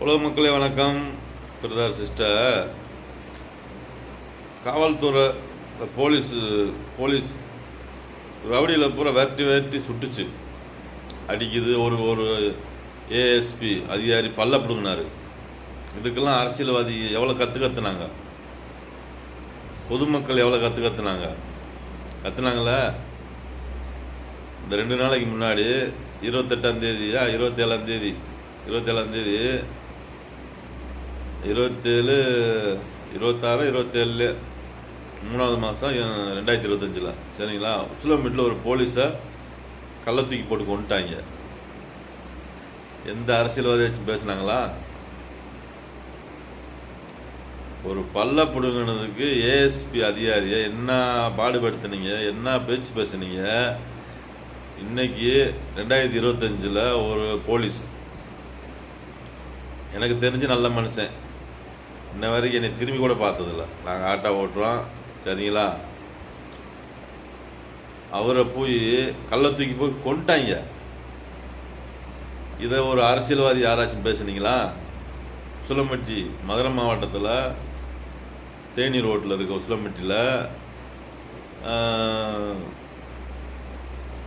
உலக மக்களே வணக்கம். பிரதர் சிஸ்டர், காவல்துறை போலீஸ் ரவுடியில் பூரா வெட்டி சுட்டுச்சு, அடிக்குது. ஒரு ஏஎஸ்பி அதிகாரி பல்ல பிடுங்கினாரு. இதுக்கெல்லாம் அரசியல்வாதி எவ்வளோ கற்றுனாங்க, பொதுமக்கள் எவ்வளோ கற்றுனாங்களே. இந்த 2 நாளைக்கு முன்னாடி 27 27 27 3வது மாதம் 2025 சரிங்களா, உசிலம்பட்டியில் ஒரு போலீஸை கள்ள தூக்கி போட்டு கொண்டுட்டாங்க. எந்த அரசியல்வாதி வச்சு பேசுனாங்களா? ஒரு பல்ல பிடுங்கினதுக்கு ஏஎஸ்பி அதிகாரியை என்ன பாடுபடுத்தினீங்க, என்ன பேச்சு பேசுனீங்க. இன்னைக்கு 2025 ஒரு போலீஸ் எனக்கு தெரிஞ்சு நல்ல மனுஷன், இன்ன வரைக்கும் என்னை திரும்பி கூட பார்த்ததில்ல. நாங்கள் ஆட்டோ ஓட்டுறோம் சரிங்களா, அவரை போய் கள்ள தூக்கி போய் கொண்டுட்டாங்க. இதை ஒரு அரசியல்வாதி யாராச்சும் பேசுனீங்களா? உசிலம்பட்டி மதுரை மாவட்டத்தில் தேனி ரோட்டில் இருக்க உசிலம்பட்டியில்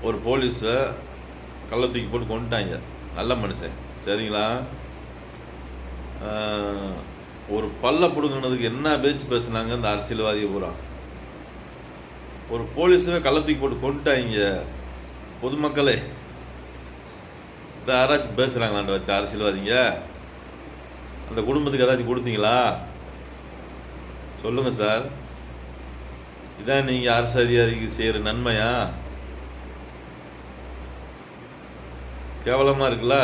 ஒரு போலீஸை கள்ள தூக்கி போட்டு கொண்டுட்டாங்க. நல்ல மனுஷன் சரிங்களா. ஒரு பல்ல பிடுங்கினதுக்கு என்ன பேச்சு பேசுனாங்க இந்த அரசியல்வாதியை பூரா. ஒரு போலீஸை கள்ள தூக்கி போட்டு கொண்டுட்டாங்க. பொதுமக்களே, இந்த யாராச்சும் பேசுகிறாங்களான்னு அரசியல்வாதிங்க? அந்த குடும்பத்துக்கு ஏதாச்சும் கொடுத்தீங்களா? சொல்லுங்கள் சார். இதான் நீங்கள் அரசு அதிகாரிக்கு செய்கிற நன்மையா? கேவலமாக இருக்குல்ல.